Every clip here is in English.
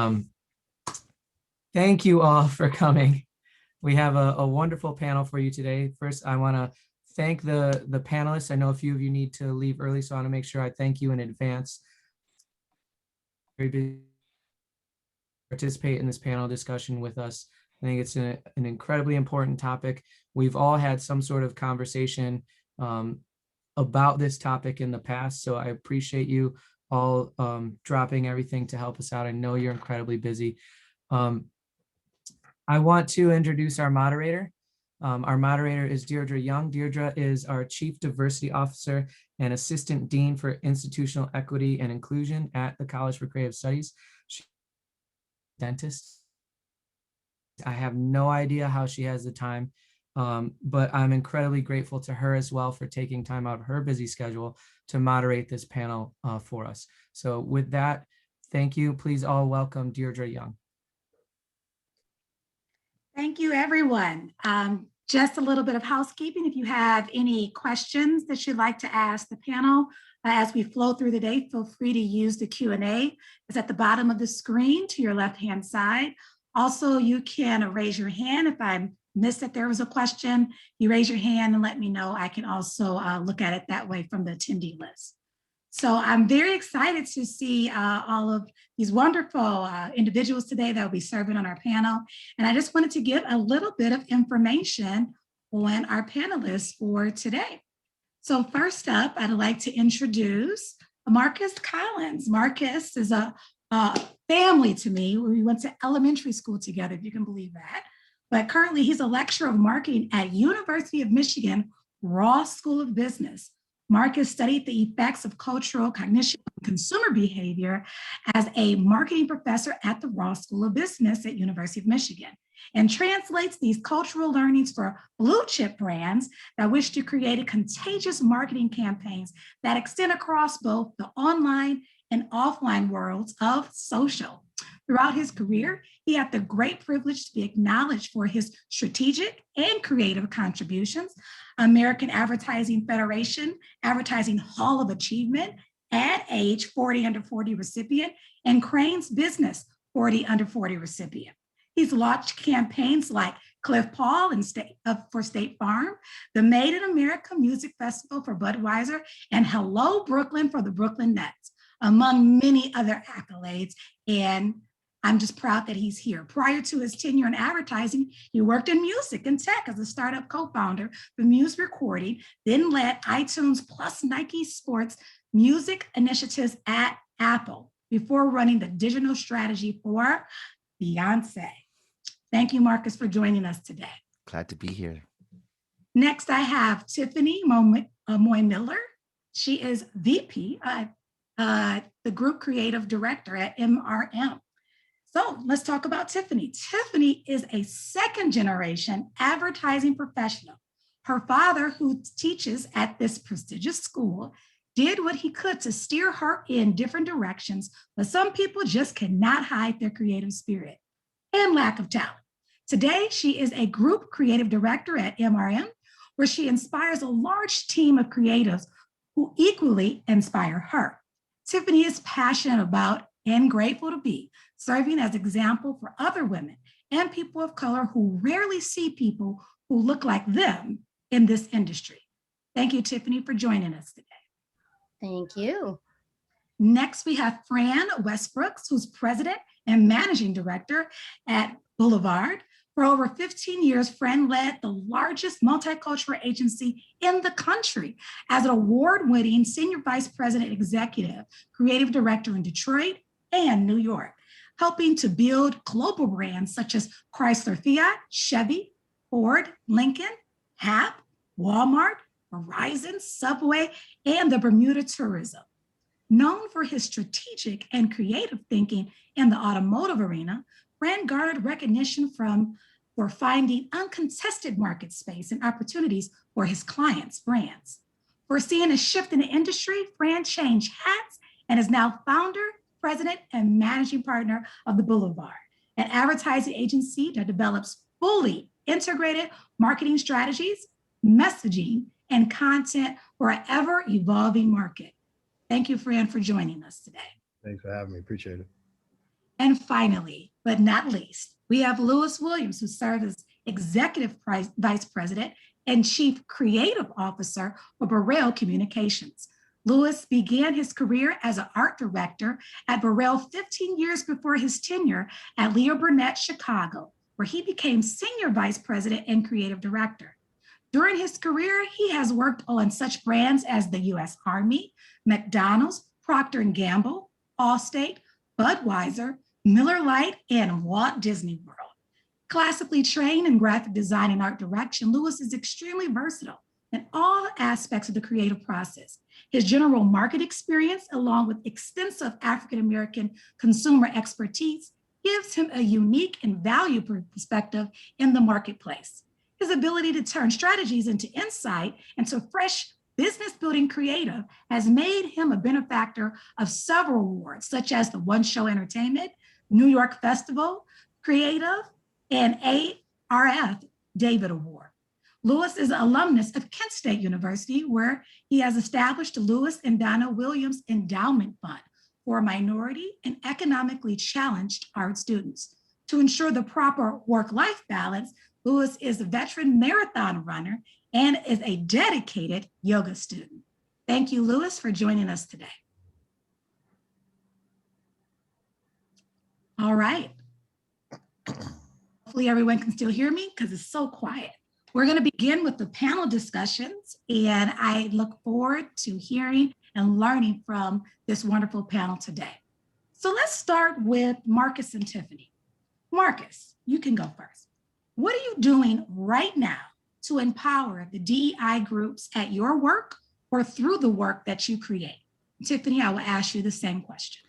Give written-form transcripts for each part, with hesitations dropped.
Um, Thank you all for coming. We have a wonderful panel for you today. First, I want to thank the panelists. I know a few of you need to leave early, so I want to make sure I thank you in advance. Very busy participate in this panel discussion with us. I think it's an incredibly important topic. We've all had some sort of conversation about this topic in the past, so I appreciate you all dropping everything to help us out. I know you're incredibly busy. I want to introduce our moderator. Our moderator is Deirdre Young. Deirdre is our Chief Diversity Officer and Assistant Dean for Institutional Equity and Inclusion at the College for Creative Studies. She's a dentist. I have no idea how she has the time, but I'm incredibly grateful to her as well for taking time out of her busy schedule to moderate this panel for us. So with that, thank you. Please all welcome Deirdre Young. Thank you, everyone. Just a little bit of housekeeping. If you have any questions that you'd like to ask the panel as we flow through the day, feel free to use the Q&A. It's at the bottom of the screen to your left-hand side. Also, you can raise your hand. If I missed that there was a question, you raise your hand and let me know. I can also look at it that way from the attendee list. So I'm very excited to see all of these wonderful individuals today that will be serving on our panel. And I just wanted to give a little bit of information on our panelists for today. So first up, I'd like to introduce Marcus Collins. Marcus is a family to me. We went to elementary school together, if you can believe that. But currently he's a lecturer of marketing at University of Michigan Ross School of Business. Marcus studied the effects of cultural cognition and consumer behavior as a marketing professor at the Ross School of Business at University of Michigan and translates these cultural learnings for blue chip brands that wish to create contagious marketing campaigns that extend across both the online and offline worlds of social. Throughout his career, he had the great privilege to be acknowledged for his strategic and creative contributions. American Advertising Federation Advertising Hall of Achievement, Ad Age 40 Under 40 recipient, and Crane's Business 40 Under 40 recipient. He's launched campaigns like Cliff Paul for State Farm, the Made in America Music Festival for Budweiser, and Hello Brooklyn for the Brooklyn Nets, among many other accolades. And I'm just proud that he's here. Prior to his tenure in advertising, he worked in music and tech as a startup co-founder for Muse Recording, then led iTunes plus Nike Sports music initiatives at Apple before running the digital strategy for Beyonce. Thank you, Marcus, for joining us today. Glad to be here. Next, I have Tiffany Moy-Miller. She is VP, the Group Creative Director at MRM. So let's talk about Tiffany. Tiffany is a second-generation advertising professional. Her father, who teaches at this prestigious school, did what he could to steer her in different directions, but some people just cannot hide their creative spirit and lack of talent. Today, she is a group creative director at MRM, where she inspires a large team of creatives who equally inspire her. Tiffany is passionate about and grateful to be serving as example for other women and people of color who rarely see people who look like them in this industry. Thank you, Tiffany, for joining us today. Thank you. Next, we have Fran Westbrooks, who's president and managing director at Boulevard. For over 15 years, Fran led the largest multicultural agency in the country as an award-winning senior vice president executive, creative director in Detroit and New York, helping to build global brands such as Chrysler Fiat, Chevy, Ford, Lincoln, Hap, Walmart, Verizon, Subway, and the Bermuda Tourism. Known for his strategic and creative thinking in the automotive arena, Fran garnered recognition for finding uncontested market space and opportunities for his clients' brands. Foreseeing a shift in the industry, Fran changed hats and is now founder, president, and managing partner of The Boulevard, an advertising agency that develops fully integrated marketing strategies, messaging, and content for an ever-evolving market. Thank you, Fran, for joining us today. Thanks for having me. Appreciate it. And finally, but not least, we have Lewis Williams, who served as Executive Vice President and Chief Creative Officer for Burrell Communications. Lewis began his career as an art director at Burrell 15 years before his tenure at Leo Burnett, Chicago, where he became Senior Vice President and Creative Director. During his career, he has worked on such brands as the U.S. Army, McDonald's, Procter & Gamble, Allstate, Budweiser, Miller Lite, and Walt Disney World. Classically trained in graphic design and art direction, Lewis is extremely versatile in all aspects of the creative process. His general market experience, along with extensive African-American consumer expertise, gives him a unique and valuable perspective in the marketplace. His ability to turn strategies into insight and to fresh business building creative has made him a benefactor of several awards, such as the One Show Entertainment, New York Festival, Creative, and ARF David Award. Lewis is an alumnus of Kent State University, where he has established the Lewis and Donna Williams Endowment Fund for minority and economically challenged art students. To ensure the proper work-life balance, Lewis is a veteran marathon runner and is a dedicated yoga student. Thank you, Lewis, for joining us today. All right. Hopefully everyone can still hear me because it's so quiet. We're going to begin with the panel discussions, and I look forward to hearing and learning from this wonderful panel today. So let's start with Marcus and Tiffany. Marcus, you can go first. What are you doing right now to empower the DEI groups at your work or through the work that you create? Tiffany, I will ask you the same question.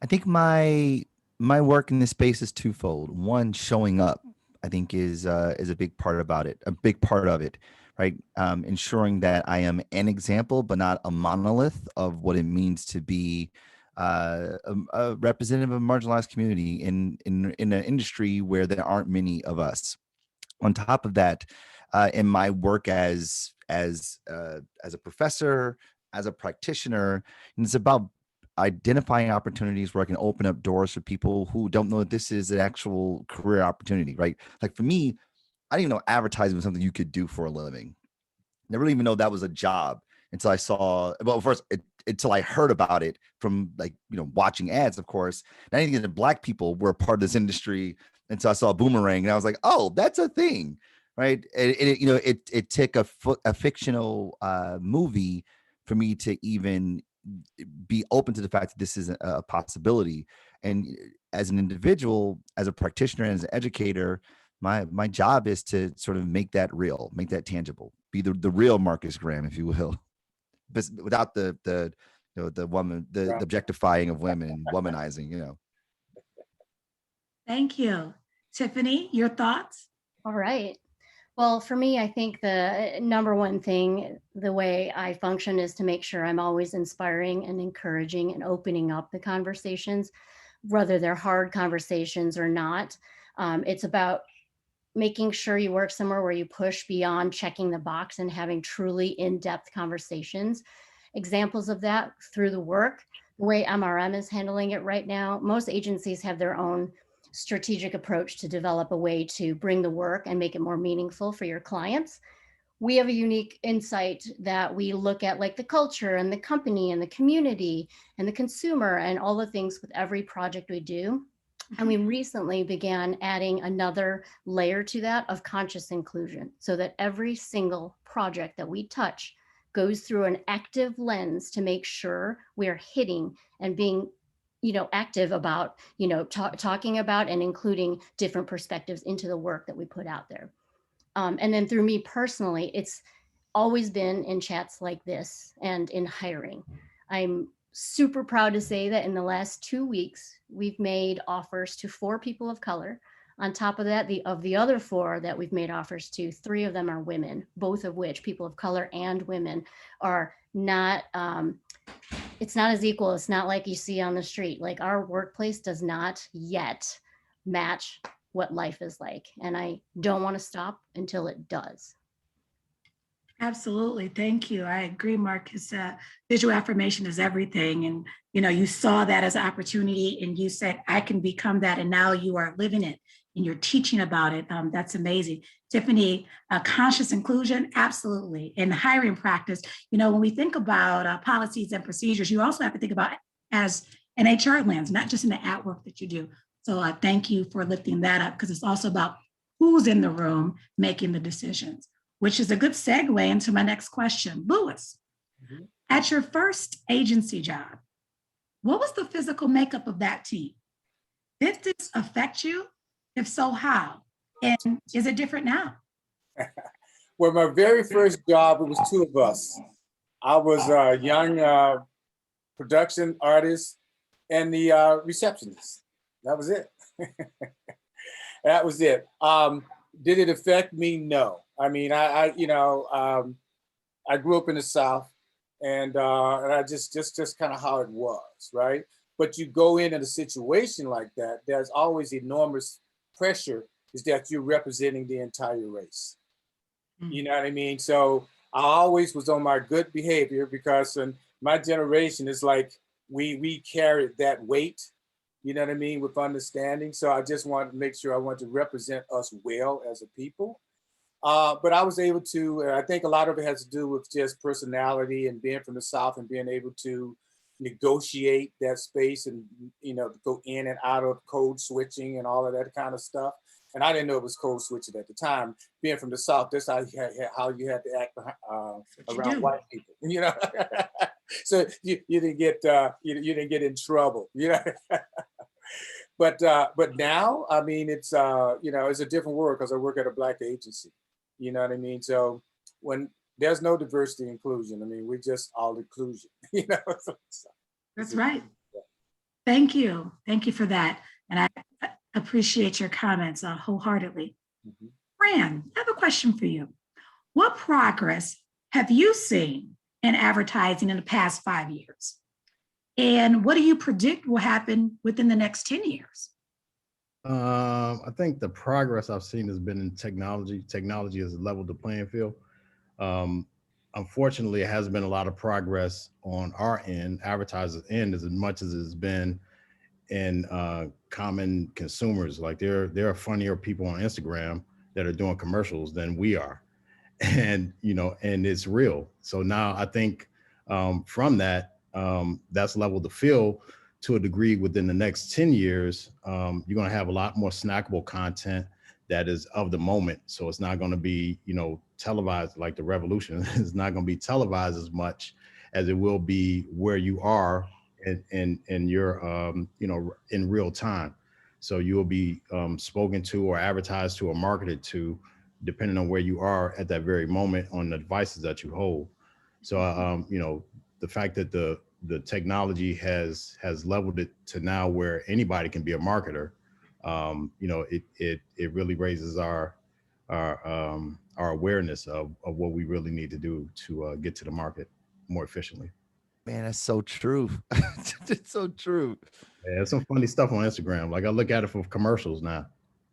I think my work in this space is twofold. One, showing up, I think is a big part about it, a big part of it, right? Ensuring that I am an example, but not a monolith of what it means to be a representative of a marginalized community in an industry where there aren't many of us. On top of that, in my work as a professor, as a practitioner, and it's about identifying opportunities where I can open up doors for people who don't know that this is an actual career opportunity, right? Like for me, I didn't even know advertising was something you could do for a living. Never even know that was a job until I saw, well, first, until I heard about it from watching ads, of course. And I didn't think that Black people were a part of this industry until I saw Boomerang, and I was like, oh, that's a thing, right? And it took a fictional movie for me to even be open to the fact that this is a possibility. And as an individual, as a practitioner, and as an educator, my job is to sort of make that real, make that tangible, be the real Marcus Graham, if you will, but without the woman, the objectifying of women, womanizing, Thank you. Tiffany, your thoughts? All right. Well, for me, I think the number one thing, the way I function is to make sure I'm always inspiring and encouraging and opening up the conversations, whether they're hard conversations or not. It's about making sure you work somewhere where you push beyond checking the box and having truly in-depth conversations. Examples of that through the work, the way MRM is handling it right now, most agencies have their own strategic approach to develop a way to bring the work and make it more meaningful for your clients. We have a unique insight that we look at, like the culture and the company and the community and the consumer and all the things with every project we do. And we recently began adding another layer to that of conscious inclusion, so that every single project that we touch goes through an active lens to make sure we are hitting and being active about, talking about and including different perspectives into the work that we put out there. And then through me personally, it's always been in chats like this and in hiring. I'm super proud to say that in the last 2 weeks, we've made offers to 4 people of color. On top of that, of the other 4 that we've made offers to, 3 of them are women, both of which, people of color and women, are not, it's not as equal. It's not like you see on the street. Like, our workplace does not yet match what life is like. And I don't want to stop until it does. Absolutely. Thank you. I agree, Marcus. Visual affirmation is everything. And, you saw that as an opportunity and you said, I can become that. And now you are living it and you're teaching about it. That's amazing. Tiffany, conscious inclusion, absolutely. In hiring practice, when we think about policies and procedures, you also have to think about as an HR lens, not just in the at work that you do. So thank you for lifting that up because it's also about who's in the room making the decisions, which is a good segue into my next question. Louis, at your first agency job, what was the physical makeup of that team? Did this affect you? If so, how? And is it different now? Well, my very first job, it was two of us. I was a young production artist and the receptionist. That was it. That was it. Did it affect me? No. I mean, I grew up in the South, and I just kind of how it was, right? But you go in a situation like that, there's always enormous pressure. Is that you're representing the entire race? You know what I mean? So I always was on my good behavior because in my generation is like we carried that weight. You know what I mean, with understanding. So I just want to make sure I want to represent us well as a people. But I was able to, I think a lot of it has to do with just personality and being from the South and being able to negotiate that space and, go in and out of code switching and all of that kind of stuff. And I didn't know it was code switching at the time. Being from the South, that's how you had to act around white people, So you didn't get you didn't get in trouble, But now, I mean, it's it's a different world because I work at a Black agency. You know what I mean? So when there's no diversity and inclusion, I mean, we're just all inclusion. That's right. Thank you. Thank you for that. And I appreciate your comments wholeheartedly. Fran, I have a question for you. What progress have you seen in advertising in the past 5 years? And what do you predict will happen within the next 10 years? I think the progress I've seen has been in technology. Technology has leveled the playing field. Unfortunately, it hasn't been a lot of progress on our end, advertisers' end, as much as it's been in common consumers. Like there are funnier people on Instagram that are doing commercials than we are, and and it's real. So now I think from that, that's leveled the field to a degree. Within the next 10 years, you're going to have a lot more snackable content that is of the moment. So it's not going to be, televised like the revolution. It's not going to be televised as much as it will be where you are in your, in real time. So you'll be spoken to or advertised to or marketed to, depending on where you are at that very moment on the devices that you hold. So, the fact that the technology has leveled it to now where anybody can be a marketer, it really raises our awareness of what we really need to do to get to the market more efficiently. Man, that's so true. It's so true. Yeah, there's some funny stuff on Instagram. Like I look at it for commercials now.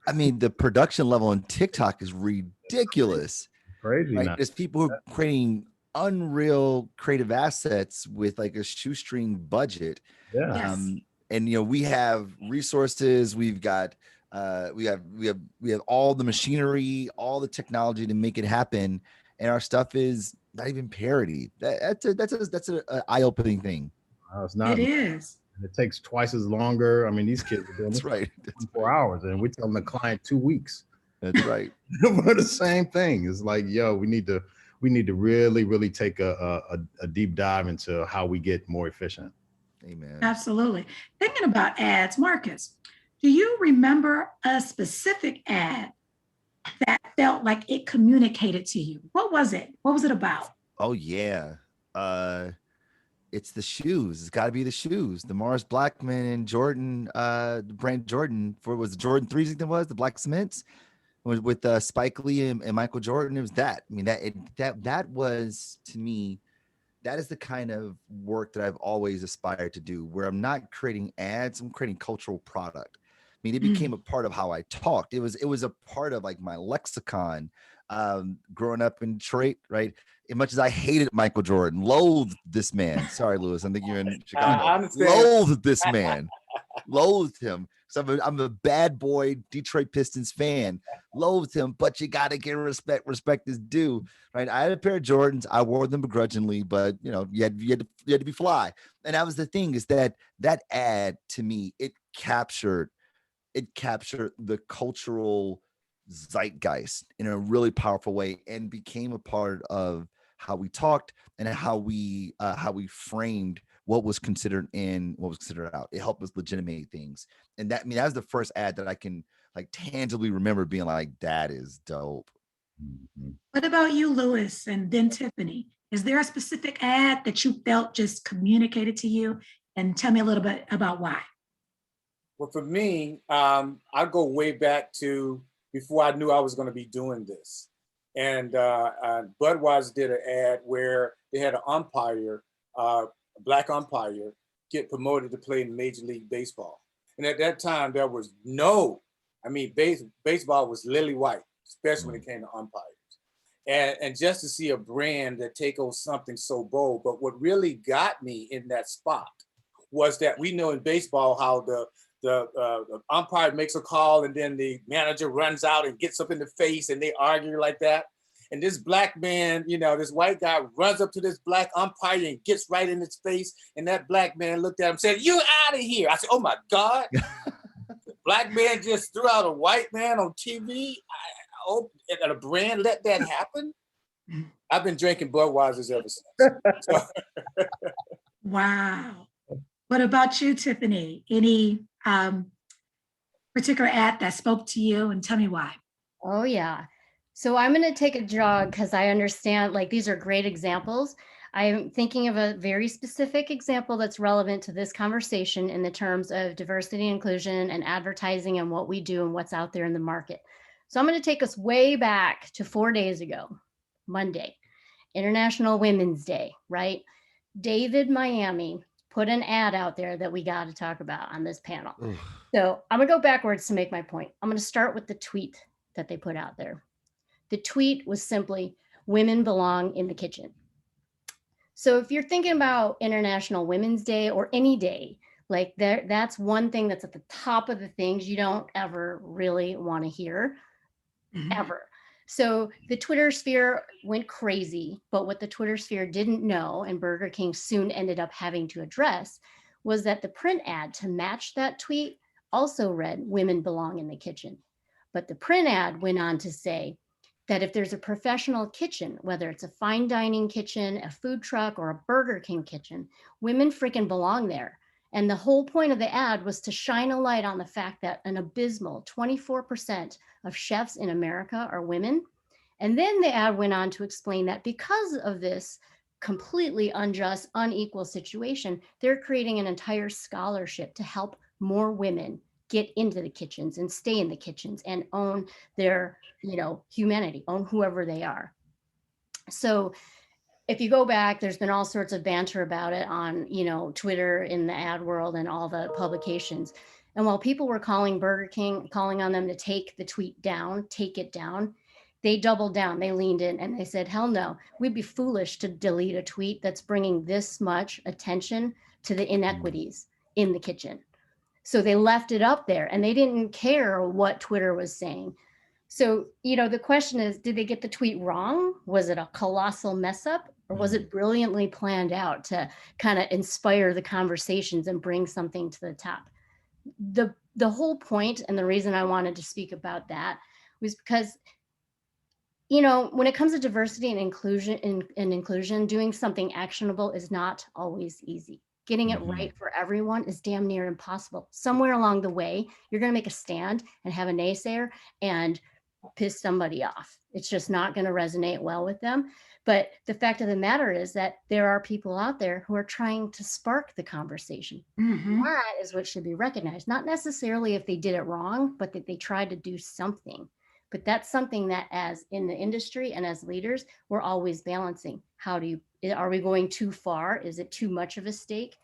I mean, the production level on TikTok is ridiculous. Crazy right? now. There's people who are creating unreal creative assets with like a shoestring budget. Yeah. Yes. And we have resources. We've got we have all the machinery, all the technology to make it happen, and our stuff is not even parody. That's an eye-opening thing. It's not. It is. It takes twice as longer. I mean, these kids are doing That's this right. in 4 hours, and we're telling the client 2 weeks. That's right. For the same thing. It's like, yo, we need to really take a deep dive into how we get more efficient. Amen. Absolutely. Thinking about ads, Marcus, do you remember a specific ad that felt like it communicated to you? What was it? What was it about? Oh yeah. It's the shoes. It's got to be the shoes. The Morris Blackman and Jordan, the brand Jordan was the Jordan 3s. I think it was the black cements with Spike Lee and Michael Jordan. It was that. I mean, that was, to me, that is the kind of work that I've always aspired to do, where I'm not creating ads, I'm creating cultural product. I mean, it became a part of how I talked. It was a part of like my lexicon growing up in Detroit, right? as much as I hated Michael Jordan, loathed this man. Sorry, Lewis. I think you're in Chicago. I understand. Loathed this man. Loathed him. So I'm a bad boy Detroit Pistons fan. Loathed him, but you got to give respect. Respect is due, right? I had a pair of Jordans. I wore them begrudgingly, but you know, you had to be fly. And that was the thing, is that ad, to me, it captured the cultural zeitgeist in a really powerful way, and became a part of how we talked and how we framed what was considered in, what was considered out. It helped us legitimate things. And that, I mean, that was the first ad that I can like tangibly remember being like, that is dope. Mhm. What about you, Lewis, and then Tiffany? Is there a specific ad that you felt just communicated to you? And tell me a little bit about why. Well, for me, I go way back to before I knew I was going to be doing this. And Budweiser did an ad where they had an umpire, a black umpire, get promoted to play in Major League Baseball. And at that time, there was baseball was lily white, especially when it came to umpires. And just to see a brand that take on something so bold. But what really got me in that spot was that we know in baseball how the umpire makes a call and then the manager runs out and gets up in the face and they argue like that. And this black man, this white guy runs up to this black umpire and gets right in his face. And that black man looked at him and said, "You out of here." I said, "Oh my God." The black man just threw out a white man on TV. I hope that a brand let that happen. I've been drinking Budweiser's ever since. So, Wow. What about you, Tiffany? Any particular ad that spoke to you, and tell me why? Oh, yeah. So I'm going to take a jog because I understand, like, these are great examples. I'm thinking of a very specific example that's relevant to this conversation in the terms of diversity, inclusion, and advertising, and what we do and what's out there in the market. So I'm going to take us way back to 4 days ago, Monday, International Women's Day, right? David Miami put an ad out there that we got to talk about on this panel. Oof. So I'm going to go backwards to make my point. I'm going to start with the tweet that they put out there. The tweet was simply, "Women belong in the kitchen." So if you're thinking about International Women's Day or any day, like that's one thing that's at the top of the things you don't ever really want to hear, ever. So the Twitter sphere went crazy, but what the Twitter sphere didn't know, and Burger King soon ended up having to address, was that the print ad to match that tweet also read, "Women belong in the kitchen." But the print ad went on to say that if there's a professional kitchen, whether it's a fine dining kitchen, a food truck, or a Burger King kitchen, women freaking belong there. And the whole point of the ad was to shine a light on the fact that an abysmal 24% of chefs in America are women. And then the ad went on to explain that because of this completely unjust, unequal situation, they're creating an entire scholarship to help more women get into the kitchens and stay in the kitchens and own their, humanity, own whoever they are. So if you go back, there's been all sorts of banter about it on, Twitter, in the ad world, and all the publications. And while people were calling Burger King, calling on them to take the tweet down, take it down, they doubled down, they leaned in, and they said, hell no, we'd be foolish to delete a tweet that's bringing this much attention to the inequities in the kitchen. So they left it up there, and they didn't care what Twitter was saying. So, the question is, did they get the tweet wrong? Was it a colossal mess up, or was it brilliantly planned out to kind of inspire the conversations and bring something to the top? The whole point, and the reason I wanted to speak about that, was because, when it comes to diversity and inclusion, doing something actionable is not always easy. Getting it right for everyone is damn near impossible. Somewhere along the way, you're going to make a stand and have a naysayer and piss somebody off. It's just not going to resonate well with them. But the fact of the matter is that there are people out there who are trying to spark the conversation. That is what should be recognized. Not necessarily if they did it wrong, but that they tried to do something. But that's something that, as in the industry and as leaders, we're always balancing. Are we going too far? Is it too much of a stake?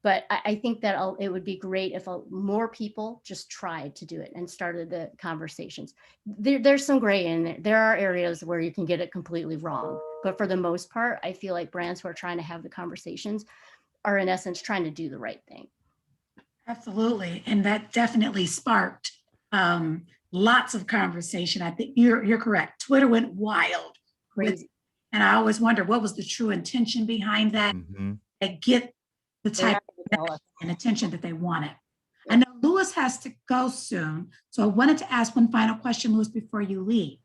But I think that it would be great if more people just tried to do it and started the conversations. There's some gray in there. There are areas where you can get it completely wrong. But for the most part, I feel like brands who are trying to have the conversations are in essence trying to do the right thing. Absolutely. And that definitely sparked lots of conversation. I think you're correct. Twitter went wild. Crazy. And I always wonder what was the true intention behind that, and get the type of and attention that they wanted. I know Lewis has to go soon. So I wanted to ask one final question, Lewis, before you leave.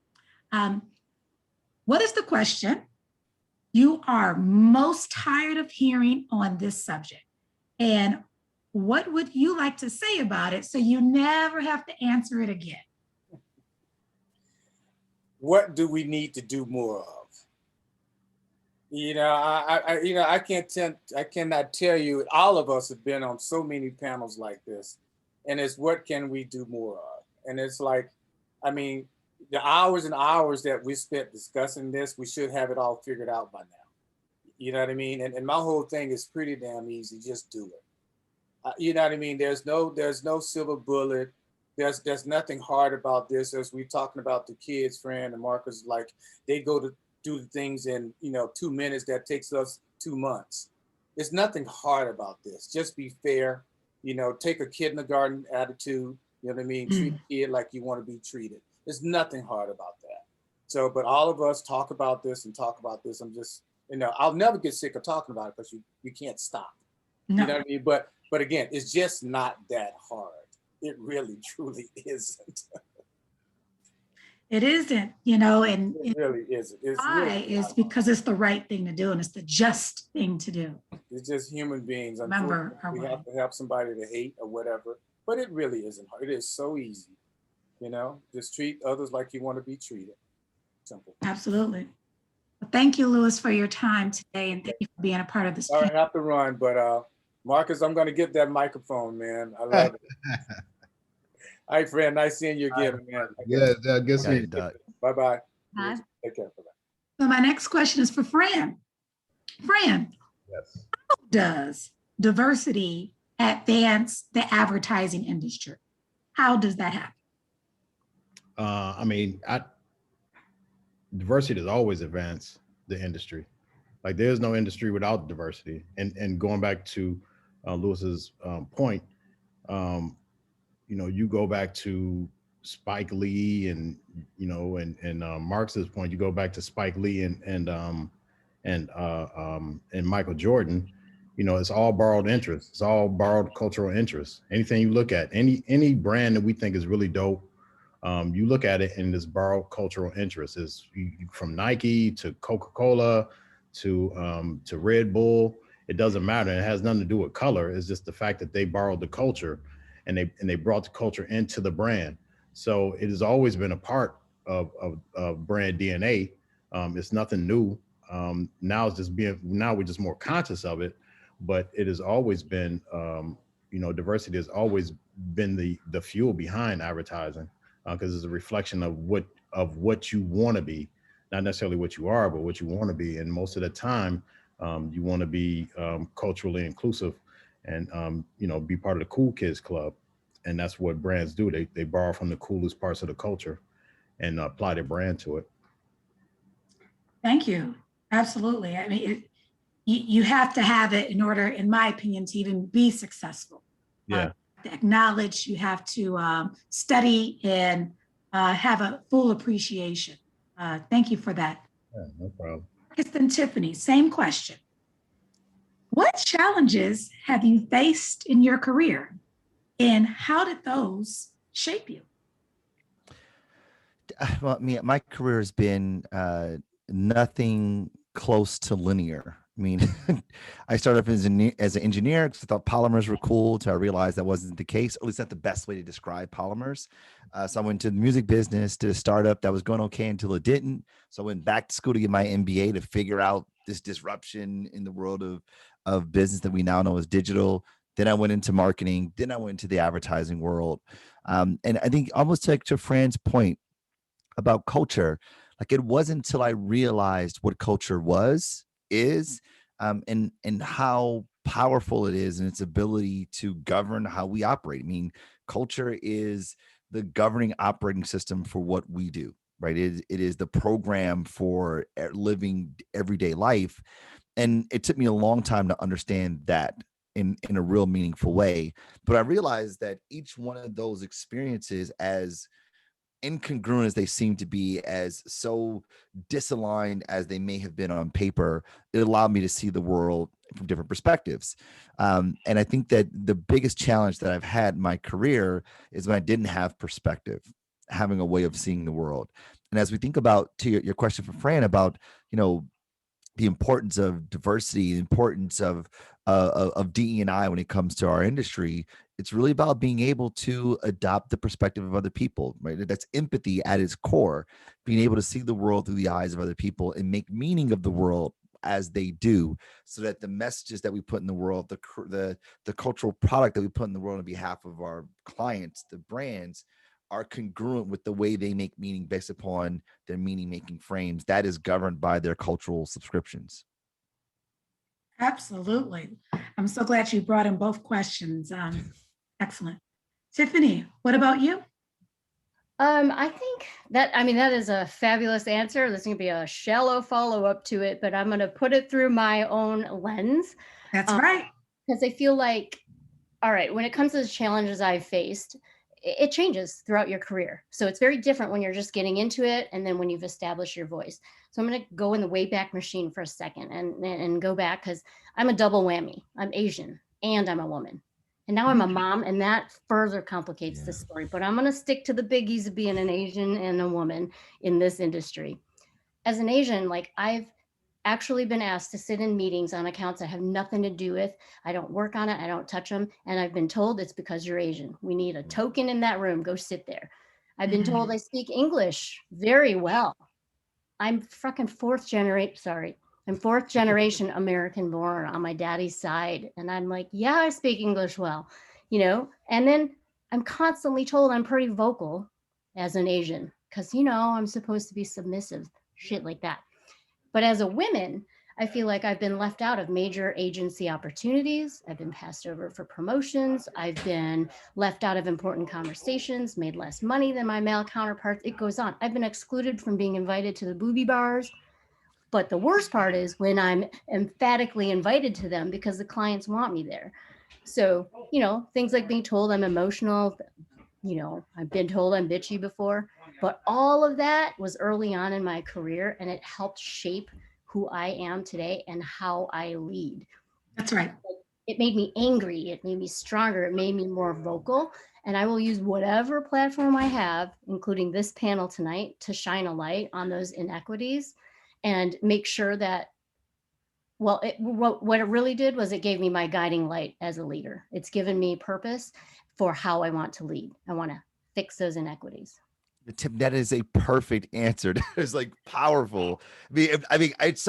What is the question you are most tired of hearing on this subject? And what would you like to say about it so you never have to answer it again? What do we need to do more of? You know, I cannot tell you. All of us have been on so many panels like this, and it's what can we do more of? And it's like, I mean, the hours and hours that we spent discussing this, we should have it all figured out by now. You know what I mean? And my whole thing is pretty damn easy. Just do it. You know what I mean? There's no silver bullet. There's nothing hard about this. As we're talking about the kids, Fran and Marcus, like they go to do the things in 2 minutes that takes us 2 months. There's nothing hard about this. Just be fair. Take a kindergarten attitude. You know what I mean? Treat a kid like you want to be treated. There's nothing hard about that. So, but all of us talk about this and talk about this. I'm just, I'll never get sick of talking about it because you can't stop. No. You know what I mean? But again, it's just not that hard. It really, truly isn't. It isn't, and it really isn't. why is because it's the right thing to do and it's the just thing to do. It's just human beings. Remember, we have to have somebody to hate or whatever, but it really isn't hard. It is so easy, just treat others like you want to be treated. Simple. Absolutely. Well, thank you, Lewis, for your time today, and thank you for being a part of this. All right, I have to run, but Marcus, I'm going to get that microphone, man. I love it. All right, friend. Nice seeing you again, man. Yeah, good seeing you. Bye-bye. Bye. Take care. Bye-bye. So my next question is for Fran. Fran, Yes. how does diversity advance the advertising industry? How does that happen? Diversity has always advanced the industry. Like there's no industry without diversity. And going back to Lewis's point, you go back to Spike Lee and Marx's point, you go back to Spike Lee and Michael Jordan, it's all borrowed interest. It's all borrowed cultural interest. Anything you look at, any brand that we think is really dope, you look at it and this borrowed cultural interest is from Nike to Coca-Cola to Red Bull. It doesn't matter. It has nothing to do with color. It's just the fact that they borrowed the culture and they brought the culture into the brand. So it has always been a part of brand DNA. It's nothing new. Now we're just more conscious of it, but it has always been, diversity has always been the fuel behind advertising, because it's a reflection of what you want to be, not necessarily what you are, but what you want to be. And most of the time, you want to be culturally inclusive and, be part of the cool kids club. And that's what brands do. They borrow from the coolest parts of the culture and apply their brand to it. Thank you. Absolutely. I mean, you have to have it in order, in my opinion, to even be successful. Yeah. To acknowledge, you have to study and have a full appreciation. Thank you for that. Yeah, no problem. Marcus and Tiffany, same question. What challenges have you faced in your career, and how did those shape you? Well, my career has been nothing close to linear. I mean, I started off as an engineer because I thought polymers were cool, until I realized that wasn't the case, or at least not the best way to describe polymers. So I went to the music business, did a startup that was going okay until it didn't. So I went back to school to get my MBA to figure out this disruption in the world of business that we now know as digital. Then I went into marketing. Then I went into the advertising world. And I think almost to Fran's point about culture, like it wasn't until I realized what culture is, and how powerful it is in its ability to govern how we operate. I mean, culture is the governing operating system for what we do, right? It is the program for living everyday life. And it took me a long time to understand that in a real meaningful way. But I realized that each one of those experiences, as incongruent as they seem to be, as so disaligned as they may have been on paper, it allowed me to see the world from different perspectives. And I think that the biggest challenge that I've had in my career is when I didn't have perspective, having a way of seeing the world. And as we think about, to your question for Fran about, the importance of diversity, the importance of DE&I when it comes to our industry, it's really about being able to adopt the perspective of other people, right? That's empathy at its core, being able to see the world through the eyes of other people and make meaning of the world as they do, so that the messages that we put in the world, the cultural product that we put in the world on behalf of our clients, the brands, are congruent with the way they make meaning based upon their meaning making frames that is governed by their cultural subscriptions. Absolutely. I'm so glad you brought in both questions. Excellent. Tiffany, what about you? I think that, that is a fabulous answer. There's going to be a shallow follow-up to it, but I'm going to put it through my own lens. That's right. Because I feel like, all right, when it comes to the challenges I've faced, it changes throughout your career. So it's very different when you're just getting into it and then when you've established your voice. So I'm going to go in the Wayback Machine for a second and go back, because I'm a double whammy. I'm Asian and I'm a woman. And now I'm a mom, and that further complicates the story. But I'm going to stick to the biggies of being an Asian and a woman in this industry. As an Asian, like, I've actually been asked to sit in meetings on accounts that have nothing to do with, I don't work on it, I don't touch them. And I've been told it's because you're Asian. We need a token in that room, go sit there. I've been told I speak English very well. I'm fourth generation American born on my daddy's side. And I'm like, yeah, I speak English well, and then I'm constantly told I'm pretty vocal as an Asian, because, I'm supposed to be submissive, shit like that. But as a woman, I feel like I've been left out of major agency opportunities. I've been passed over for promotions. I've been left out of important conversations, made less money than my male counterparts. It goes on. I've been excluded from being invited to the booby bars. But the worst part is when I'm emphatically invited to them because the clients want me there. So, things like being told I'm emotional, I've been told I'm bitchy before, but all of that was early on in my career, and it helped shape who I am today and how I lead. That's right. It made me angry. It made me stronger. It made me more vocal. And I will use whatever platform I have, including this panel tonight, to shine a light on those inequities and make sure that, what it really did was it gave me my guiding light as a leader. It's given me purpose for how I want to lead. I want to fix those inequities. Tim, that is a perfect answer. That is like powerful. I mean, it's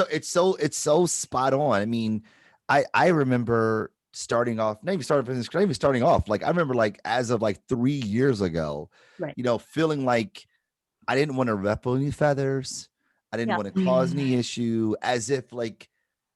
so spot on. I mean, I remember starting off, not even starting off. Like, I remember, like, as of like 3 years ago, Right. feeling like I didn't want to ruffle any feathers. I didn't want to cause any issue, as if, like,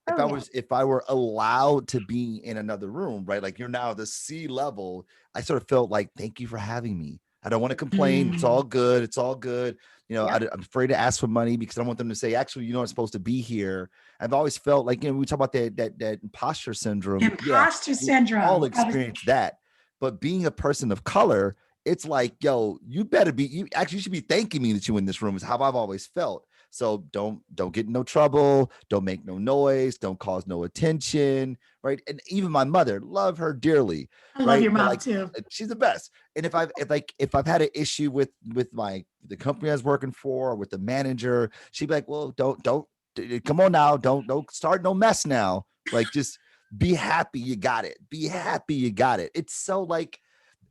if I were allowed to be in another room, right? Like, you're now the C level. I sort of felt like, thank you for having me. I don't want to complain. It's all good. It's all good. I'm afraid to ask for money because I don't want them to say, actually, I'm supposed to be here. I've always felt like, we talk about that imposter syndrome. Syndrome. We all experience that. But being a person of color, it's like, yo, you better be, you should be thanking me that you're in this room, is how I've always felt. So don't get in no trouble. Don't make no noise. Don't cause no attention. Right. And even my mother, love her dearly. I love your mom too. She's the best. And if I've had an issue with the company I was working for, or with the manager, she'd be like, well, don't come on now. Don't start no mess now. Like, just be happy you got it. Be happy you got it. It's so, like,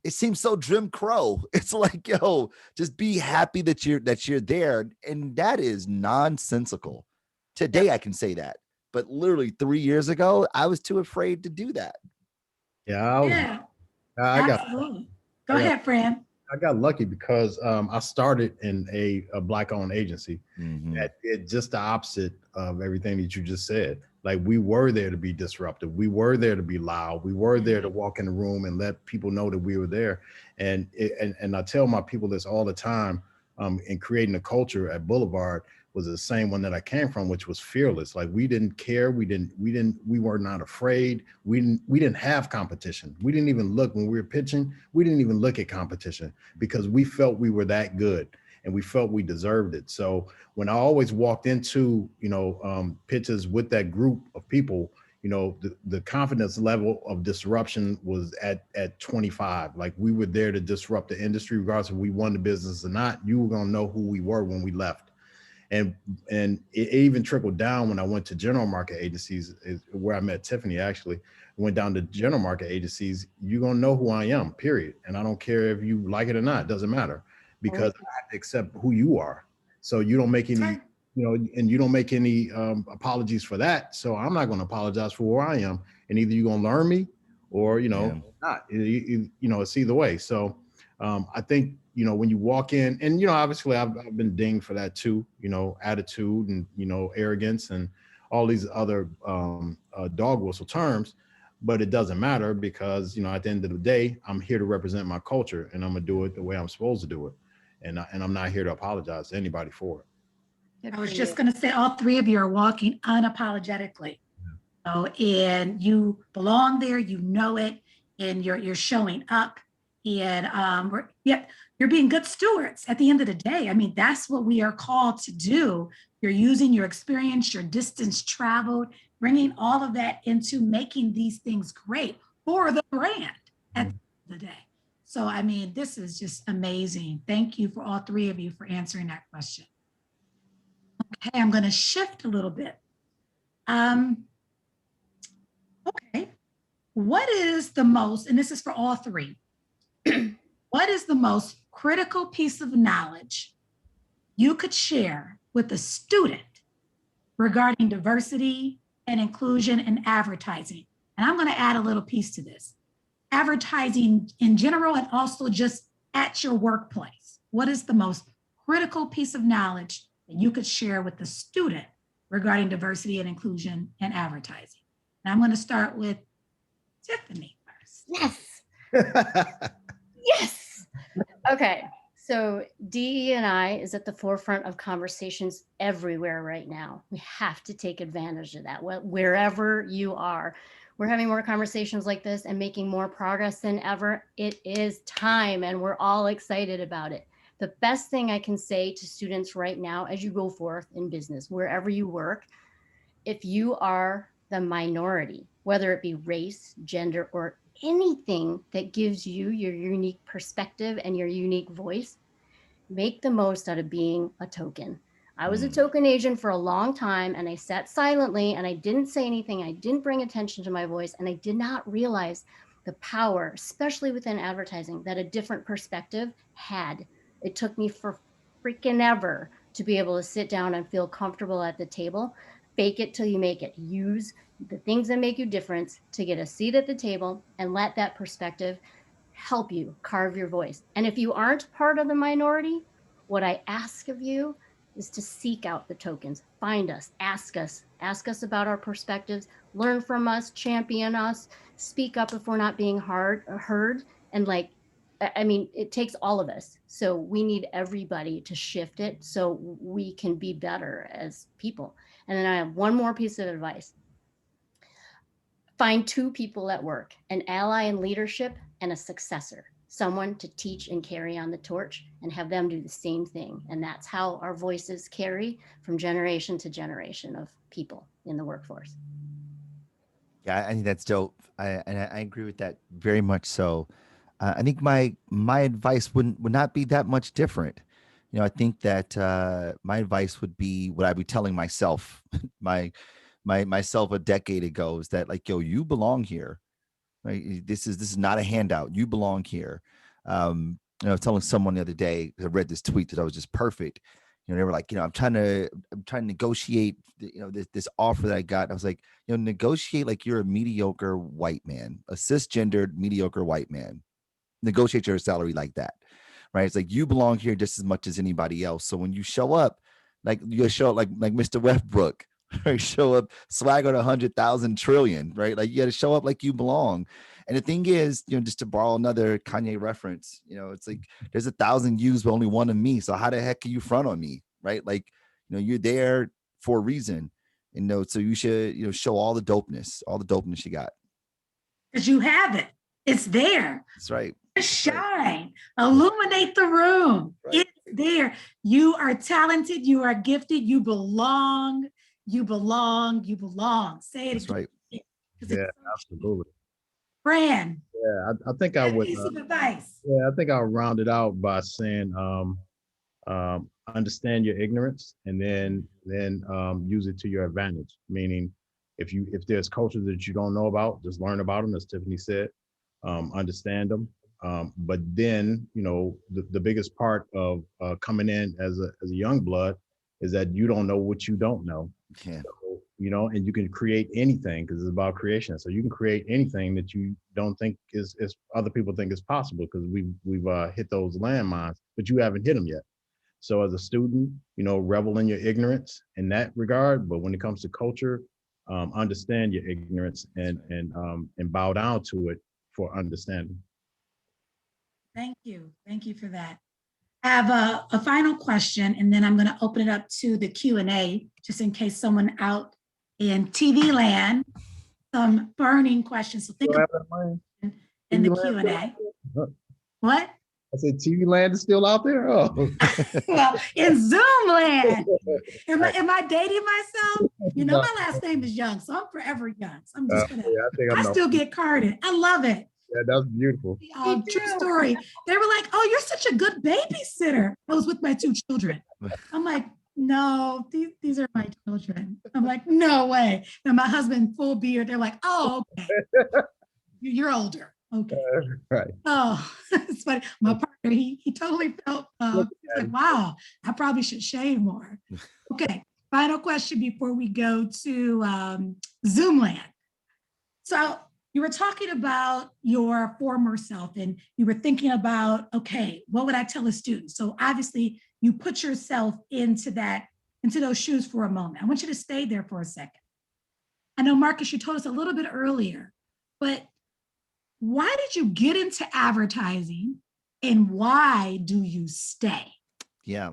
it seems so Jim Crow. It's like, yo, just be happy that you're there. And that is nonsensical. Today I can say that. But literally 3 years ago, I was too afraid to do that. Yeah. Absolutely. Go ahead, Fran. I got lucky because I started in a Black-owned agency Mhm. that did just the opposite of everything that you just said. Like, we were there to be disruptive. We were there to be loud. We were there to walk in the room and let people know that we were there. And I tell my people this all the time. In creating a culture at Boulevard was the same one that I came from, which was fearless. Like, we didn't care. We were not afraid. We didn't have competition. We didn't even look when we were pitching. We didn't even look at competition because we felt we were that good and we felt we deserved it. So when I always walked into, pitches with that group of people, the confidence level of disruption was at 25. Like, we were there to disrupt the industry, regardless if we won the business or not. You were going to know who we were when we left. And it even trickled down when I went to general market agencies, where I met Tiffany. Actually went down to general market agencies. You're going to know who I am, period. And I don't care if you like it or not, it doesn't matter, because I have to accept who you are. So you don't make any, and you don't make any apologies for that. So I'm not going to apologize for where I am. And either you're going to learn me or, not, it's either way. So I think, when you walk in, and, obviously I've been dinged for that too, attitude and, arrogance and all these other dog whistle terms, but it doesn't matter because, at the end of the day, I'm here to represent my culture and I'm gonna do it the way I'm supposed to do it. And I'm not here to apologize to anybody for it. I was just going to say, all three of you are walking unapologetically. And you belong there, you know it, and you're showing up, and you're being good stewards at the end of the day. I mean, that's what we are called to do. You're using your experience, your distance traveled, bringing all of that into making these things great for the brand at the end of the day. So, I mean, this is just amazing. Thank you for all three of you for answering that question. Okay, I'm going to shift a little bit. Okay, what is the most, and this is for all three, what is the most critical piece of knowledge you could share with a student regarding diversity and inclusion in advertising? And I'm going to add a little piece to this. Advertising in general and also just at your workplace. What is the most critical piece of knowledge that you could share with the student regarding diversity and inclusion in advertising? And I'm going to start with Tiffany first. Yes. Yes. Okay. So DE&I is at the forefront of conversations everywhere right now. We have to take advantage of that. Wherever you are, we're having more conversations like this and making more progress than ever. It is time, and we're all excited about it. The best thing I can say to students right now, as you go forth in business, wherever you work, if you are the minority, whether it be race, gender, or anything that gives you your unique perspective and your unique voice, make the most out of being a token. I was a token agent for a long time, and I sat silently and I didn't say anything. I didn't bring attention to my voice, and I did not realize the power, especially within advertising, that a different perspective had. It took me for freaking ever to be able to sit down and feel comfortable at the table. Fake it till you make it. Use the things that make you different to get a seat at the table and let that perspective help you carve your voice. And if you aren't part of the minority, what I ask of you is to seek out the tokens, find us, ask us about our perspectives, learn from us, champion us, speak up if we're not being heard. And it takes all of us. So we need everybody to shift it so we can be better as people. And then I have one more piece of advice. Find two people at work, an ally in leadership and a successor, someone to teach and carry on the torch, and have them do the same thing. And that's how our voices carry from generation to generation of people in the workforce. Yeah, I think that's dope. I agree with that very much so. I think my advice would not be that much different. I think that my advice would be what I'd be telling myself, myself a decade ago, is that, like, yo, you belong here. Right? This is not a handout. You belong here. I was telling someone the other day, I read this tweet that I was just perfect. They were like, I'm trying to negotiate, this offer that I got. I was like, negotiate like you're a mediocre white man, a cisgendered mediocre white man. Negotiate your salary like that. right? It's like you belong here just as much as anybody else. So when you show up, like you show up like Mr. Westbrook, right? Show up swag on 100,000 trillion, right? Like you got to show up like you belong. And the thing is, just to borrow another Kanye reference, it's like there's 1,000 yous, but only one of me. So how the heck can you front on me, right? Like, you're there for a reason, and so you should, show all the dopeness you got. Because you have it. It's there. That's right. Shine, illuminate the room. Right. It's there. You are talented. You are gifted. You belong. You belong. You belong. Say it. That's right. Yeah, absolutely. Fran. Yeah, I think I would. Piece of advice. Yeah, I think I'll round it out by saying, understand your ignorance, and then use it to your advantage. Meaning, if there's cultures that you don't know about, just learn about them, as Tiffany said. Understand them. But then, the biggest part of coming in as a young blood is that you don't know what you don't know. Yeah. So, and you can create anything because it's about creation. So you can create anything that you don't think is other people think is possible, because we've hit those landmines, but you haven't hit them yet. So as a student, revel in your ignorance in that regard. But when it comes to culture, understand your ignorance and bow down to it for understanding. Thank you. Thank you for that. I have a final question, and then I'm going to open it up to the Q&A, just in case someone out in TV land, some burning questions. So think about it in the Q&A. What? I said TV land is still out there? Oh. Well, in Zoom land. Am I dating myself? My last name is Young, so I'm forever young. So I'm just gonna, I still get carded. I love it. Yeah, that's beautiful. True story. They were like, "Oh, you're such a good babysitter." I was with my 2 children. I'm like, "No, these are my children." I'm like, "No way." And my husband, full beard. They're like, "Oh, okay. You're older." Okay. Right. Oh, it's funny. My partner, he totally felt, he's like, wow, I probably should shave more. Okay. Final question before we go to Zoom land. So you were talking about your former self, and you were thinking about, okay, what would I tell a student? So obviously you put yourself into those shoes for a moment. I want you to stay there for a second. I know, Marcus, you told us a little bit earlier, but why did you get into advertising, and why do you stay? Yeah.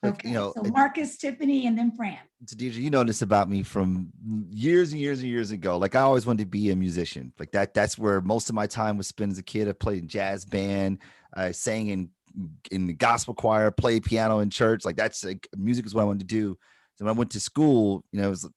Okay, so Marcus, Tiffany, and then Fran. So Deirdre, you know this about me from years and years and years ago. Like I always wanted to be a musician. Like that's where most of my time was spent as a kid. I played in jazz band, I sang in the gospel choir, played piano in church. Like music is what I wanted to do. So when I went to school, it was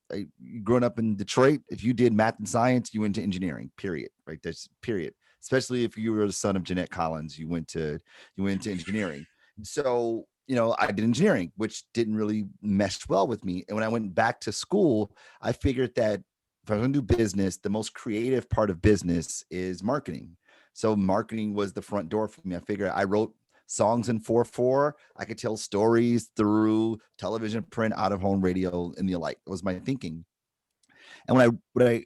growing up in Detroit. If you did math and science, you went to engineering. Period. Right. That's period. Especially if you were the son of Jeanette Collins, you went to engineering. So I did engineering, which didn't really mesh well with me. And when I went back to school, I figured that if I was going to do business, the most creative part of business is marketing. So marketing was the front door for me. I figured I wrote songs in 4/4. I could tell stories through television, print, out of home radio, and the like. That was my thinking. And what I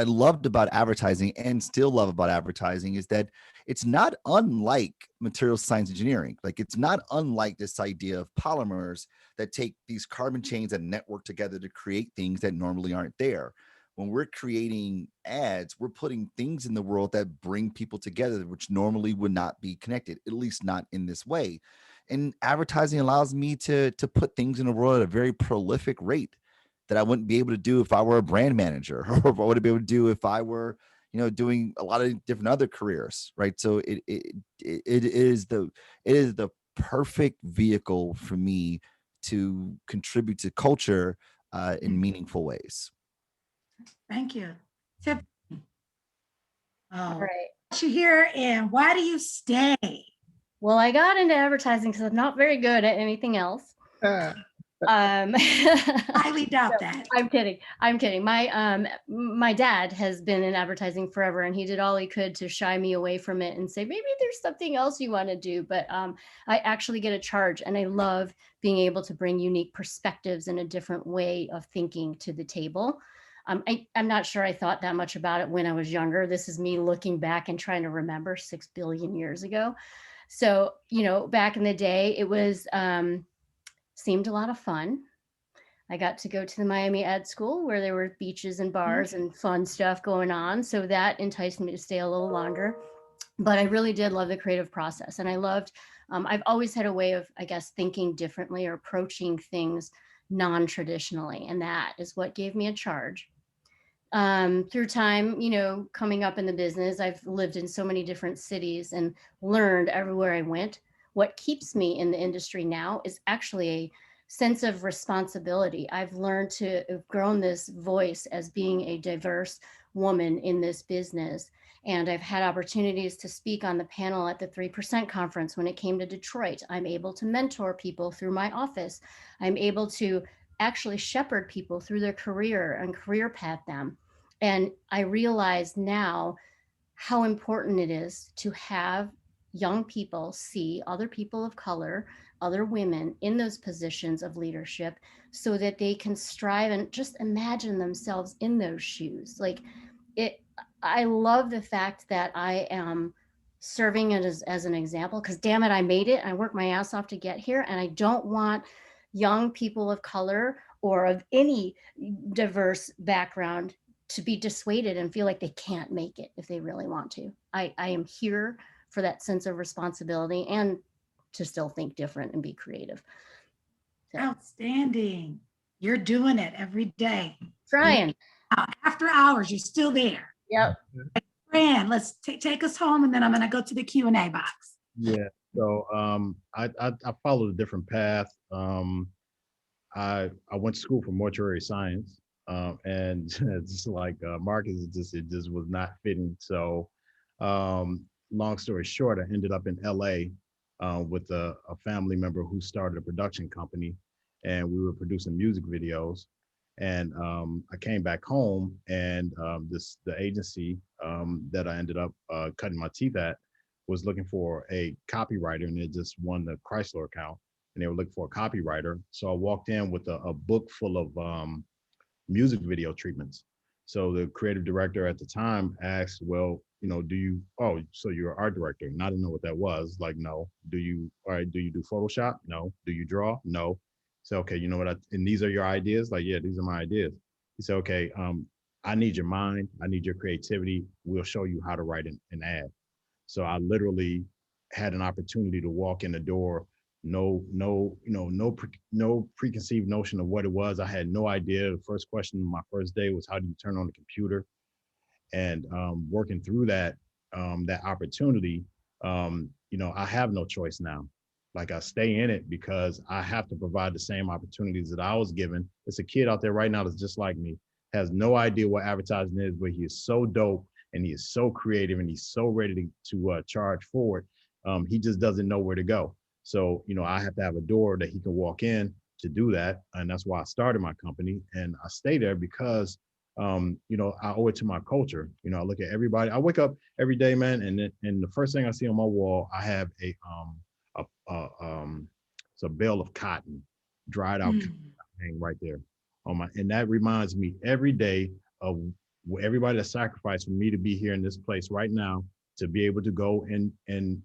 loved about advertising, and still love about advertising, is that it's not unlike material science engineering. Like it's not unlike this idea of polymers that take these carbon chains and network together to create things that normally aren't there. When we're creating ads, we're putting things in the world that bring people together, which normally would not be connected, at least not in this way. And advertising allows me to put things in the world at a very prolific rate that I wouldn't be able to do if I were a brand manager, or if I would be able to do if I were, doing a lot of different other careers, right? So it is the perfect vehicle for me to contribute to culture in meaningful ways. Thank you. Tiffany. All right. What you here, and why do you stay? Well, I got into advertising because I'm not very good at anything else. Highly doubt that. I'm kidding. My dad has been in advertising forever, and he did all he could to shy me away from it and say, maybe there's something else you want to do. But I actually get a charge, and I love being able to bring unique perspectives and a different way of thinking to the table. I'm not sure I thought that much about it when I was younger. This is me looking back and trying to remember 6 billion years ago. So, back in the day, it was, seemed a lot of fun. I got to go to the Miami Ed School where there were beaches and bars and fun stuff going on. So that enticed me to stay a little longer. But I really did love the creative process. And I loved, I've always had a way of, I guess, thinking differently or approaching things non-traditionally. And that is what gave me a charge. Through time, coming up in the business, I've lived in so many different cities and learned everywhere I went. What keeps me in the industry now is actually a sense of responsibility. I've learned to have grown this voice as being a diverse woman in this business. And I've had opportunities to speak on the panel at the 3% conference when it came to Detroit. I'm able to mentor people through my office. I'm able to actually shepherd people through their career and career path them. And I realize now how important it is to have young people see other people of color, other women in those positions of leadership so that they can strive and just imagine themselves in those shoes. I love the fact that I am serving it as an example, because damn it, I made it. I worked my ass off to get here. And I don't want young people of color or of any diverse background to be dissuaded and feel like they can't make it if they really want to. I am here for that sense of responsibility and to still think different and be creative. So, Outstanding. You're doing it every day. trying. After hours, you're still there. Yep. Fran, let's take us home, and then I'm going to go to the Q&A box. Yeah. So I followed a different path. I went to school for mortuary science, and just like Marcus, it just was not fitting. So, long story short, I ended up in LA with a family member who started a production company, and we were producing music videos. And I came back home, and the agency that I ended up cutting my teeth at was looking for a copywriter, and they just won the Chrysler account, and they were looking for a copywriter. So I walked in with a book full of music video treatments. So the creative director at the time asked, well, so you're an art director? And I didn't know what that was. Like, no. Do you do Photoshop? No. Do you draw? No. So, okay, you know what? And these are your ideas? Like, yeah, these are my ideas. He said, okay, I need your mind. I need your creativity. We'll show you how to write an ad. So I literally had an opportunity to walk in the door. No preconceived notion of what it was. I had no idea. The first question my first day was, how do you turn on the computer? And working through that opportunity, I have no choice now. Like, I stay in it because I have to provide the same opportunities that I was given. It's a kid out there right now that's just like me, has no idea what advertising is, but he is so dope and he is so creative and he's so ready to charge forward. He just doesn't know where to go. So, I have to have a door that he can walk in to do that. And that's why I started my company. And I stay there because, I owe it to my culture. I look at everybody. I wake up every day, man. And the first thing I see on my wall, I have it's a bale of cotton, dried out hang right there and that reminds me every day of everybody that sacrificed for me to be here in this place right now, to be able to go into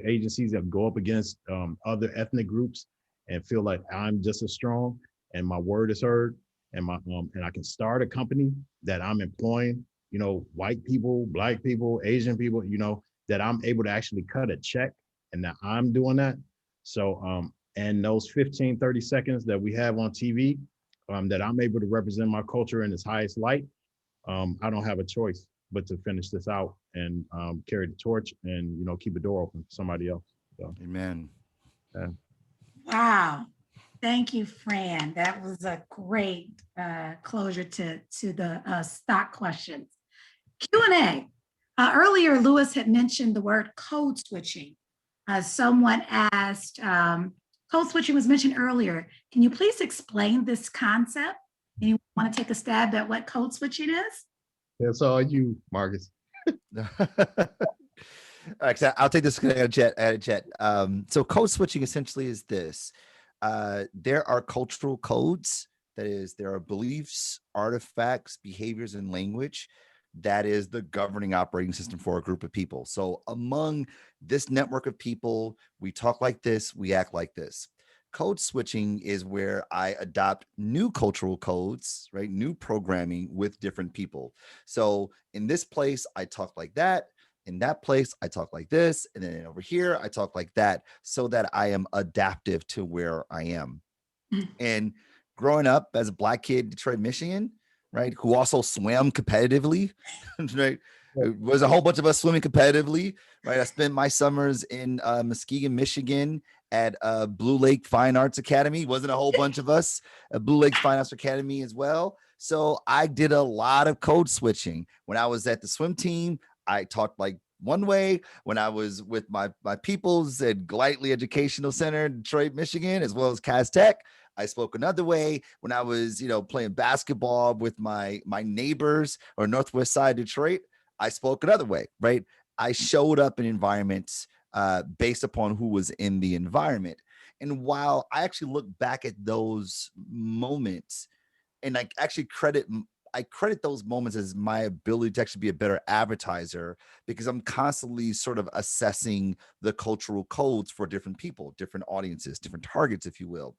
agencies that go up against other ethnic groups and feel like I'm just as strong and my word is heard, and and I can start a company that I'm employing, white people, Black people, Asian people, that I'm able to actually cut a check and that I'm doing that. So, and those 15, 30 seconds that we have on TV, that I'm able to represent my culture in its highest light, I don't have a choice but to finish this out and carry the torch and, keep a door open for somebody else. So, Amen. yeah. Wow. Thank you, Fran. That was a great closure to the stock questions. Q&A. Earlier, Lewis had mentioned the word code switching. Someone asked, code switching was mentioned earlier. Can you please explain this concept? You want to take a stab at what code switching is? That's all you, Marcus. All right, so I'll take this chat. So code switching essentially is this. There are cultural codes. That is, there are beliefs, artifacts, behaviors, and language that is the governing operating system for a group of people. So among this network of people, we talk like this, we act like this. Code switching is where I adopt new cultural codes, right? New programming with different people. So in this place, I talk like that. In that place, I talk like this. And then over here, I talk like that, so that I am adaptive to where I am. And growing up as a Black kid in Detroit, Michigan, right, who also swam competitively, right? It was a whole bunch of us swimming competitively, right? I spent my summers in Muskegon, Michigan at Blue Lake Fine Arts Academy. Wasn't a whole bunch of us at Blue Lake Fine Arts Academy as well. So I did a lot of code switching. When I was at the swim team, I talked like one way. When I was with my peoples at Glightly Educational Center in Detroit, Michigan, as well as Cass Tech, I spoke another way. When I was, playing basketball with my neighbors or Northwest Side Detroit, I spoke another way, right? I showed up in environments based upon who was in the environment. And while I actually look back at those moments, and I actually credit those moments as my ability to actually be a better advertiser, because I'm constantly sort of assessing the cultural codes for different people, different audiences, different targets, if you will.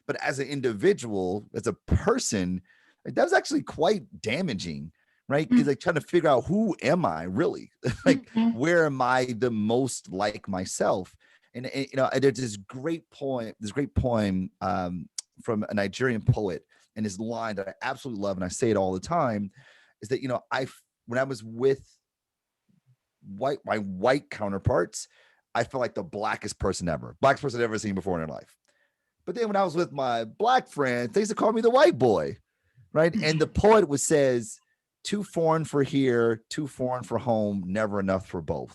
But as an individual, as a person, that was actually quite damaging, right? Because like trying to figure out, who am I really? Like, where am I the most like myself? And there's this great poem from a Nigerian poet, and his line that I absolutely love, and I say it all the time, is that when I was with my white counterparts, I felt like the blackest person ever seen before in their life. But then when I was with my Black friends, they used to call me the white boy, right? And the poet says, too foreign for here, too foreign for home, never enough for both.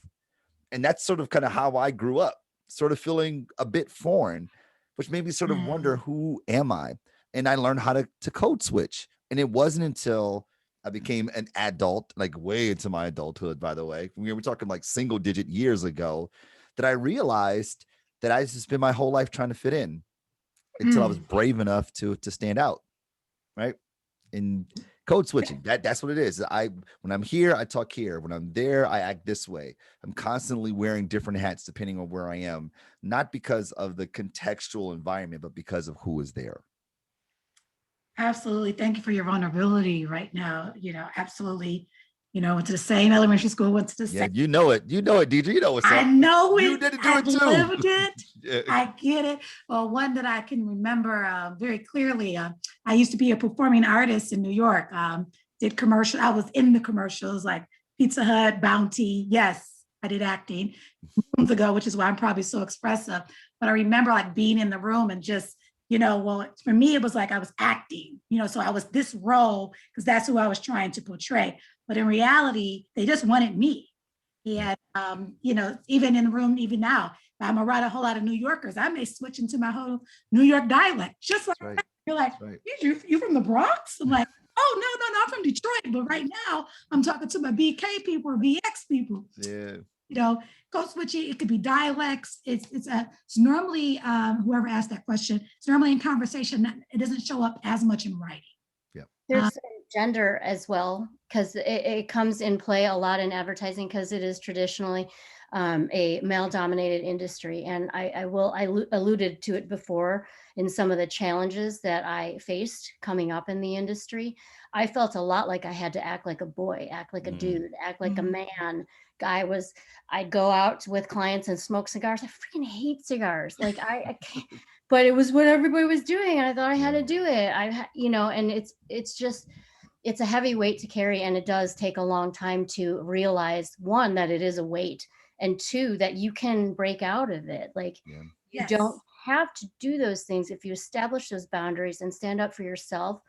And that's sort of kind of how I grew up, sort of feeling a bit foreign, which made me sort of wonder, who am I? And I learned how to code switch. And it wasn't until I became an adult, like way into my adulthood, by the way, we were talking like single digit years ago, that I realized that I just spent my whole life trying to fit in, until I was brave enough to stand out, right? And code switching, that's what it is. When I'm here, I talk here. When I'm there, I act this way. I'm constantly wearing different hats depending on where I am, not because of the contextual environment, but because of who is there. Absolutely. Thank you for your vulnerability right now. Absolutely. Went to the same elementary school, went to the Yeah, same. you know it, Deidre. You know what's up. I know it. You didn't do I've it too. lived it. Yeah. I get it. Well, one that I can remember very clearly. I used to be a performing artist in New York. Did commercial. I was in the commercials like Pizza Hut, Bounty. Yes, I did acting months ago, which is why I'm probably so expressive. But I remember like being in the room and just, well, for me, it was like I was acting, so I was this role because that's who I was trying to portray. But in reality, they just wanted me. And, even in the room, even now, if I'm around a whole lot of New Yorkers, I may switch into my whole New York dialect, just like Right. that. You're like, Right. You from the Bronx? I'm like, oh, no, I'm from Detroit. But right now, I'm talking to my BK people or BX people. Yeah. Code switching, it could be dialects. It's normally, whoever asked that question, it's normally in conversation. It doesn't show up as much in writing. There's gender as well, because it comes in play a lot in advertising, because it is traditionally a male-dominated industry. And I alluded to it before in some of the challenges that I faced coming up in the industry. I felt a lot like I had to act like a boy, act like a dude, act like a man. I'd go out with clients and smoke cigars. I freaking hate cigars. Like I can't, but it was what everybody was doing, and I thought I had to do it. And it's a heavy weight to carry, and it does take a long time to realize, one, that it is a weight, and two, that you can break out of it. Like you don't have to do those things if you establish those boundaries and stand up for yourself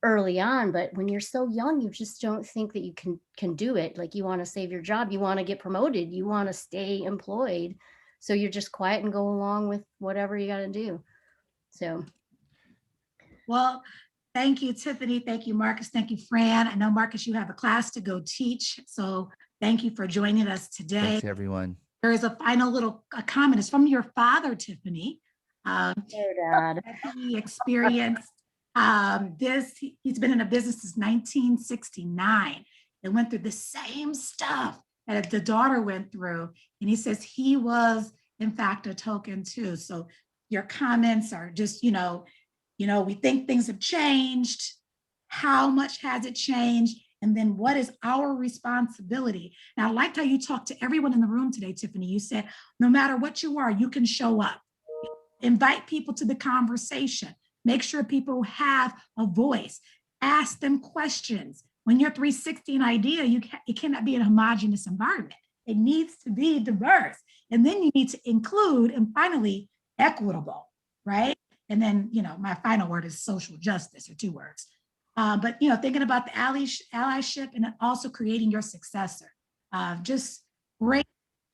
early on. But when you're so young, you just don't think that you can do it. Like, you want to save your job, you want to get promoted, you want to stay employed. So you're just quiet and go along with whatever you got to do. So. Well, thank you, Tiffany. Thank you, Marcus. Thank you, Fran. I know, Marcus, you have a class to go teach. So thank you for joining us today. Thanks, everyone. There is a final little comment. It's from your father, Tiffany. Dad. He experienced he's been in a business since 1969. that went through the same stuff that the daughter went through. And he says he was, in fact, a token too. So your comments are just, we think things have changed. How much has it changed? And then what is our responsibility? And I liked how you talked to everyone in the room today, Tiffany. You said, no matter what you are, you can show up. Invite people to the conversation. Make sure people have a voice. Ask them questions. When you're 360 an idea, it cannot be a homogeneous environment. It needs to be diverse. And then you need to include, and finally, equitable, right? And then, my final word is social justice, or 2 words. But, thinking about the allyship and then also creating your successor. Just great,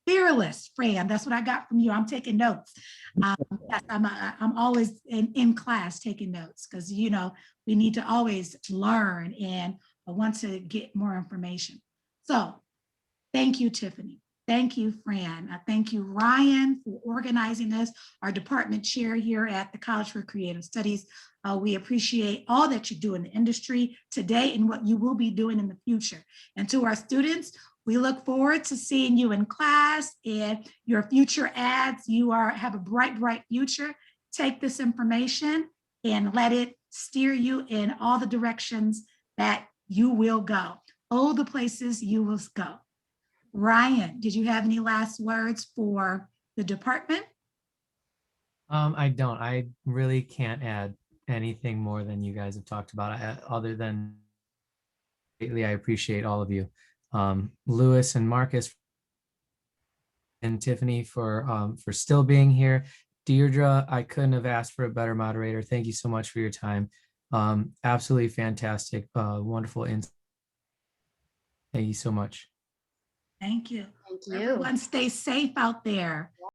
fearless, Fran. That's what I got from you. I'm taking notes. Yes, I'm always in class taking notes because, we need to always learn and want to get more information. So thank you, Tiffany. Thank you, Fran. Thank you, Ryan, for organizing this, our department chair here at the College for Creative Studies. We appreciate all that you do in the industry today and what you will be doing in the future. And to our students, we look forward to seeing you in class and your future ads. You have a bright, bright future. Take this information and let it steer you in all the directions that you will go. Oh, the places you will go. Ryan, did you have any last words for the department? I don't. I really can't add anything more than you guys have talked about, other than greatly I appreciate all of you. Lewis and Marcus and Tiffany for still being here. Deirdre, I couldn't have asked for a better moderator. Thank you so much for your time. Absolutely fantastic, wonderful insight. Thank you so much. Thank you. Thank you. Everyone stay safe out there.